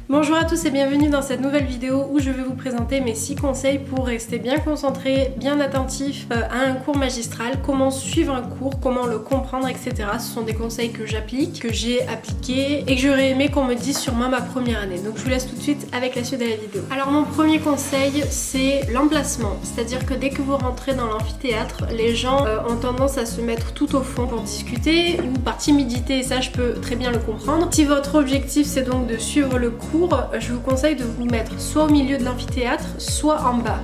Bonjour à tous et bienvenue dans cette nouvelle vidéo où je vais vous présenter mes 6 conseils pour rester bien concentré, bien attentif à un cours magistral, comment suivre un cours, comment le comprendre, etc. Ce sont des conseils que j'applique, que j'ai appliqués et que j'aurais aimé qu'on me dise sur moi ma première année. Donc je vous laisse tout de suite avec la suite de la vidéo. Alors mon premier conseil, c'est l'emplacement. C'est-à-dire que dès que vous rentrez dans l'amphithéâtre, les gens ont tendance à se mettre tout au fond pour discuter ou par timidité, et ça je peux très bien le comprendre. Si votre objectif c'est donc de suivre le cours, je vous conseille de vous mettre soit au milieu de l'amphithéâtre, soit en bas.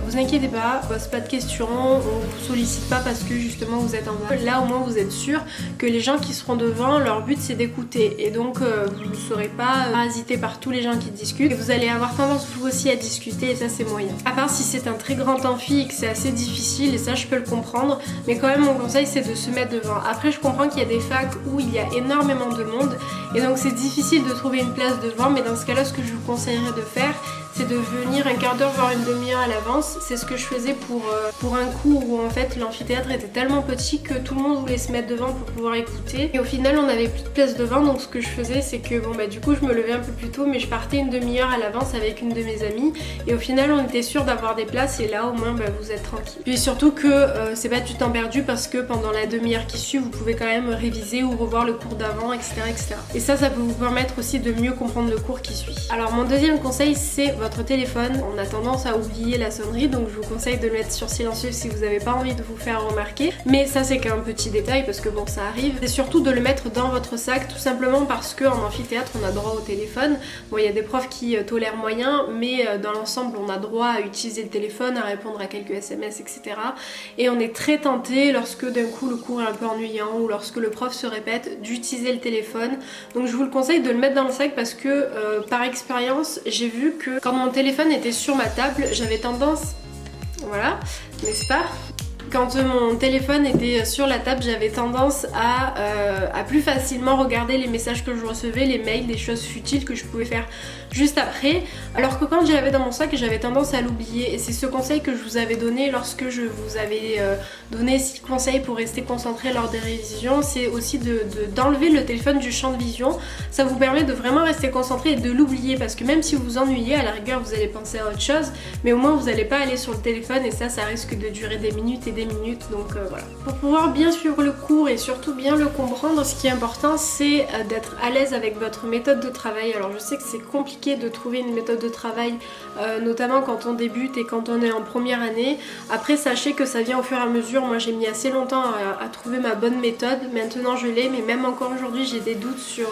Vous inquiétez pas, pose pas de questions, on vous sollicite pas parce que justement vous êtes en bas. Là au moins vous êtes sûr que les gens qui seront devant, leur but c'est d'écouter et donc vous ne serez pas parasité par tous les gens qui discutent et vous allez avoir tendance vous aussi à discuter et ça c'est moyen. À part si c'est un très grand amphi et que c'est assez difficile et ça je peux le comprendre, mais quand même mon conseil c'est de se mettre devant. Après je comprends qu'il y a des facs où il y a énormément de monde et donc c'est difficile de trouver une place devant, mais dans ce cas-là, ce que je vous conseillerais de faire, c'est de venir un quart d'heure voire une demi-heure à l'avance. C'est ce que je faisais pour un cours où en fait l'amphithéâtre était tellement petit que tout le monde voulait se mettre devant pour pouvoir écouter. Et au final, on n'avait plus de place devant, donc ce que je faisais, c'est que bon bah du coup je me levais un peu plus tôt, mais je partais une demi-heure à l'avance avec une de mes amies. Et au final, on était sûr d'avoir des places et là au moins bah, vous êtes tranquille. Puis surtout que c'est pas du temps perdu parce que pendant la demi-heure qui suit, vous pouvez quand même réviser ou revoir le cours d'avant, etc., etc. Et ça peut vous permettre aussi de mieux comprendre le cours qui suit. Alors mon deuxième conseil, c'est votre téléphone. On a tendance à oublier la sonnerie, donc je vous conseille de le mettre sur silencieux si vous n'avez pas envie de vous faire remarquer. Mais ça c'est qu'un petit détail parce que bon ça arrive. C'est surtout de le mettre dans votre sac, tout simplement parce qu'en amphithéâtre on a droit au téléphone. Bon il y a des profs qui tolèrent moyen, mais dans l'ensemble on a droit à utiliser le téléphone, à répondre à quelques SMS, etc. Et on est très tenté lorsque d'un coup le cours est un peu ennuyant ou lorsque le prof se répète d'utiliser le téléphone. Donc je vous le conseille de le mettre dans le sac parce que par expérience j'ai vu que quand mon téléphone était sur ma table, j'avais tendance, voilà, n'est-ce pas ? Quand mon téléphone était sur la table, j'avais tendance à plus facilement regarder les messages que je recevais, les mails, les choses futiles que je pouvais faire juste après. Alors que quand je l'avais dans mon sac, j'avais tendance à l'oublier. Et c'est ce conseil que je vous avais donné lorsque je vous avais donné 6 conseils pour rester concentré lors des révisions. C'est aussi d'enlever le téléphone du champ de vision. Ça vous permet de vraiment rester concentré et de l'oublier. Parce que même si vous vous ennuyez, à la rigueur, vous allez penser à autre chose. Mais au moins, vous n'allez pas aller sur le téléphone et ça risque de durer des minutes et des minutes, donc voilà. Pour pouvoir bien suivre le cours et surtout bien le comprendre, ce qui est important c'est d'être à l'aise avec votre méthode de travail. Alors je sais que c'est compliqué de trouver une méthode de travail, notamment quand on débute et quand on est en première année. Après sachez que ça vient au fur et à mesure. Moi j'ai mis assez longtemps à trouver ma bonne méthode, maintenant je l'ai, mais même encore aujourd'hui j'ai des doutes sur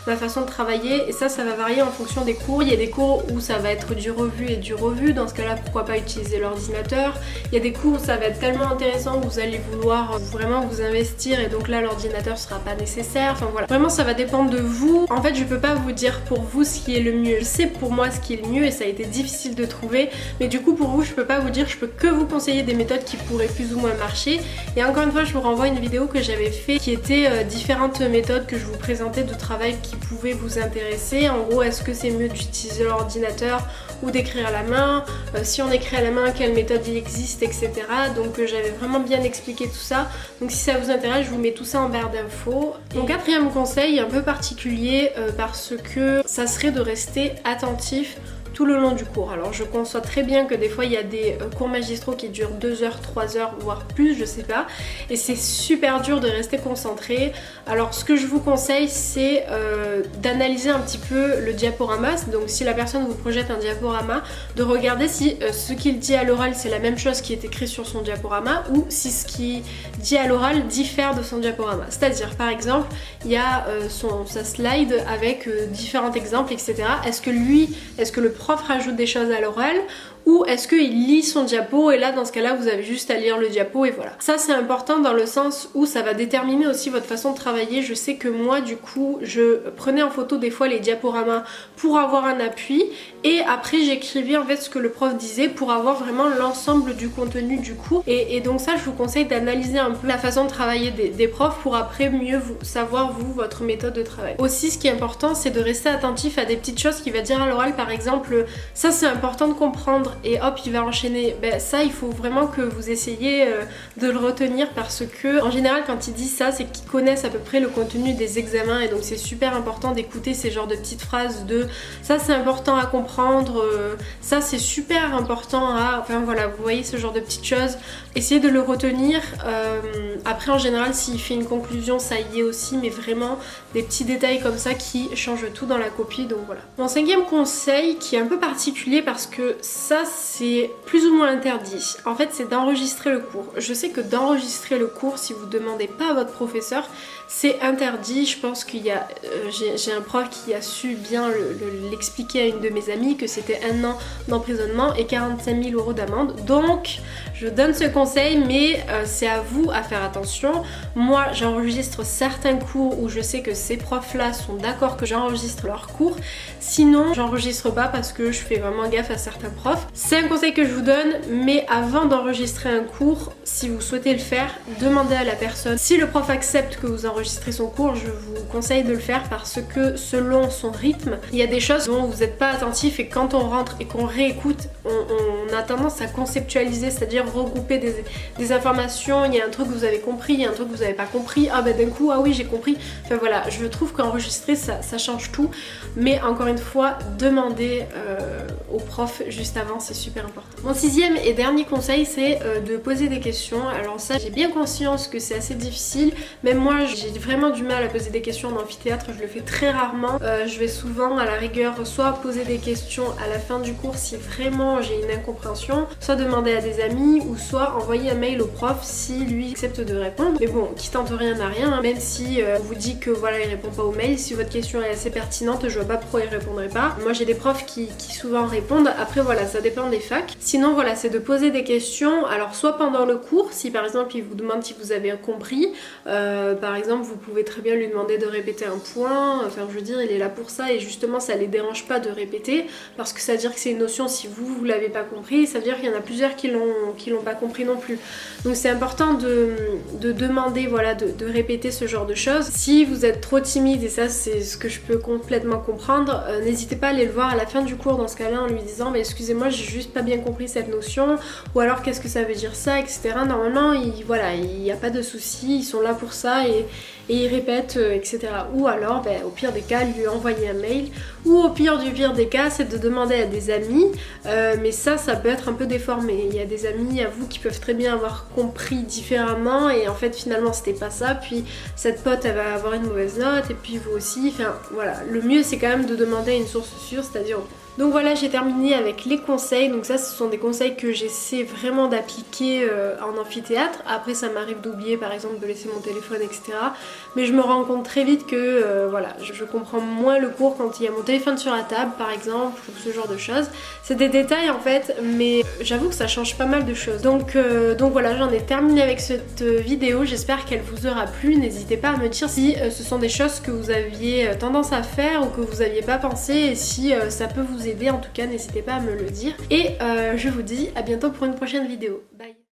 ma façon de travailler et ça va varier en fonction des cours. Il y a des cours où ça va être du revu et du revu, dans ce cas là pourquoi pas utiliser l'ordinateur. Il y a des cours où ça va être tellement intéressant que vous allez vouloir vraiment vous investir et donc là l'ordinateur sera pas nécessaire, enfin voilà. Vraiment ça va dépendre de vous. En fait je peux pas vous dire pour vous ce qui est le mieux. Je sais pour moi ce qui est le mieux et ça a été difficile de trouver, mais du coup pour vous je peux pas vous dire, je peux que vous conseiller des méthodes qui pourraient plus ou moins marcher. Et encore une fois je vous renvoie une vidéo que j'avais fait qui était différentes méthodes que je vous présentais de travail qui pouvaient vous intéresser. En gros, est-ce que c'est mieux d'utiliser l'ordinateur ou d'écrire à la main, si on écrit à la main quelle méthode il existe, etc. Donc j'avais vraiment bien expliqué tout ça. Donc si ça vous intéresse, je vous mets tout ça en barre d'infos. Mon quatrième conseil un peu particulier parce que ça serait de rester attentif tout le long du cours. Alors je conçois très bien que des fois il y a des cours magistraux qui durent 2 heures, 3 heures, voire plus, je sais pas, et c'est super dur de rester concentré. Alors ce que je vous conseille c'est d'analyser un petit peu le diaporama. Donc si la personne vous projette un diaporama, de regarder si ce qu'il dit à l'oral c'est la même chose qui est écrit sur son diaporama ou si ce qu'il dit à l'oral diffère de son diaporama. C'est-à-dire par exemple il y a sa slide avec différents exemples, etc. Est-ce que le prof rajoute des choses à l'oral ou est-ce qu'il lit son diapo et là dans ce cas là vous avez juste à lire le diapo et voilà. Ça c'est important dans le sens où ça va déterminer aussi votre façon de travailler. Je sais que moi du coup je prenais en photo des fois les diaporamas pour avoir un appui et après j'écrivais en fait ce que le prof disait pour avoir vraiment l'ensemble du contenu du cours et donc ça je vous conseille d'analyser un peu la façon de travailler des profs pour après mieux savoir vous votre méthode de travail. Aussi ce qui est important c'est de rester attentif à des petites choses qu'il va dire à l'oral. Par exemple ça c'est important de comprendre comprendre et hop il va enchaîner. Ben, ça il faut vraiment que vous essayiez de le retenir parce que en général quand ils disent ça c'est qu'ils connaissent à peu près le contenu des examens et donc c'est super important d'écouter ces genres de petites phrases de ça c'est important à comprendre, ça c'est super important à... Enfin voilà, vous voyez ce genre de petites choses, essayez de le retenir. Après en général s'il fait une conclusion ça y est aussi, mais vraiment des petits détails comme ça qui changent tout dans la copie, donc voilà. Mon cinquième conseil qui est un peu particulier parce que ça c'est plus ou moins interdit, en fait c'est d'enregistrer le cours. Je sais que d'enregistrer le cours si vous demandez pas à votre professeur c'est interdit. Je pense qu'il y a j'ai un prof qui a su bien l'expliquer à une de mes amies que c'était 1 an d'emprisonnement et 45 000 € d'amende, donc je donne ce conseil mais c'est à vous à faire attention. Moi j'enregistre certains cours où je sais que ces profs là sont d'accord que j'enregistre leurs cours, sinon j'enregistre pas parce que je fais vraiment gaffe à certains profs. C'est un conseil que je vous donne, mais avant d'enregistrer un cours, si vous souhaitez le faire, demandez à la personne. Si le prof accepte que vous enregistrez son cours, je vous conseille de le faire parce que selon son rythme, il y a des choses dont vous n'êtes pas attentif et quand on rentre et qu'on réécoute, on a tendance à conceptualiser, c'est-à-dire regrouper des informations. Il y a un truc que vous avez compris, il y a un truc que vous n'avez pas compris, ah ben d'un coup, ah oui j'ai compris. Enfin voilà, je trouve qu'enregistrer ça change tout, mais encore une fois, demandez au prof juste avant, c'est super important. Mon sixième et dernier conseil c'est de poser des questions. Alors ça j'ai bien conscience que c'est assez difficile, même moi j'ai vraiment du mal à poser des questions en amphithéâtre, je le fais très rarement. Je vais souvent à la rigueur soit poser des questions à la fin du cours si vraiment j'ai une incompréhension, soit demander à des amis ou soit envoyer un mail au prof si lui accepte de répondre. Mais bon, qui tente rien n'a rien, hein. Même si on vous dit que voilà il répond pas au mail, si votre question est assez pertinente, je vois pas pourquoi il répondrait pas. Moi j'ai des profs qui souvent répondent, après voilà ça dépend des facs. Sinon voilà c'est de poser des questions, alors soit pendant le cours, si par exemple il vous demande si vous avez compris, par exemple vous pouvez très bien lui demander de répéter un point, enfin je veux dire il est là pour ça et justement ça les dérange pas de répéter parce que ça veut dire que c'est une notion, si vous l'avez pas compris, ça veut dire qu'il y en a plusieurs qui l'ont pas compris non plus. Donc c'est important de demander voilà de répéter ce genre de choses. Si vous êtes trop timide, et ça c'est ce que je peux complètement comprendre, n'hésitez pas à aller le voir à la fin du cours dans ce cas-là en lui disant mais excusez-moi j'ai juste pas bien compris cette notion, ou alors qu'est-ce que ça veut dire ça, etc. Normalement voilà, il n'y a pas de souci, ils sont là pour ça et ils répètent, etc. Ou alors au pire des cas lui envoyer un mail, ou au pire des cas c'est de demander à des amis, mais ça peut être un peu déformé. Il y a des amis à vous qui peuvent très bien avoir compris différemment et en fait finalement c'était pas ça, puis cette pote elle va avoir une mauvaise note et puis vous aussi, enfin voilà, le mieux c'est quand même de demander à une source sûre, c'est-à-dire donc voilà, j'ai terminé avec les conseils. Donc ça ce sont des conseils que j'essaie vraiment d'appliquer en amphithéâtre. Après ça m'arrive d'oublier par exemple de laisser mon téléphone, etc. Mais je me rends compte très vite que voilà, je comprends moins le cours quand il y a mon téléphone sur la table par exemple, ou ce genre de choses. C'est des détails en fait, mais j'avoue que ça change pas mal de choses. Donc voilà, j'en ai terminé avec cette vidéo. J'espère qu'elle vous aura plu. N'hésitez pas à me dire si ce sont des choses que vous aviez tendance à faire ou que vous n'aviez pas pensé, et si ça peut vous aider. En tout cas n'hésitez pas à me le dire et je vous dis à bientôt pour une prochaine vidéo. Bye.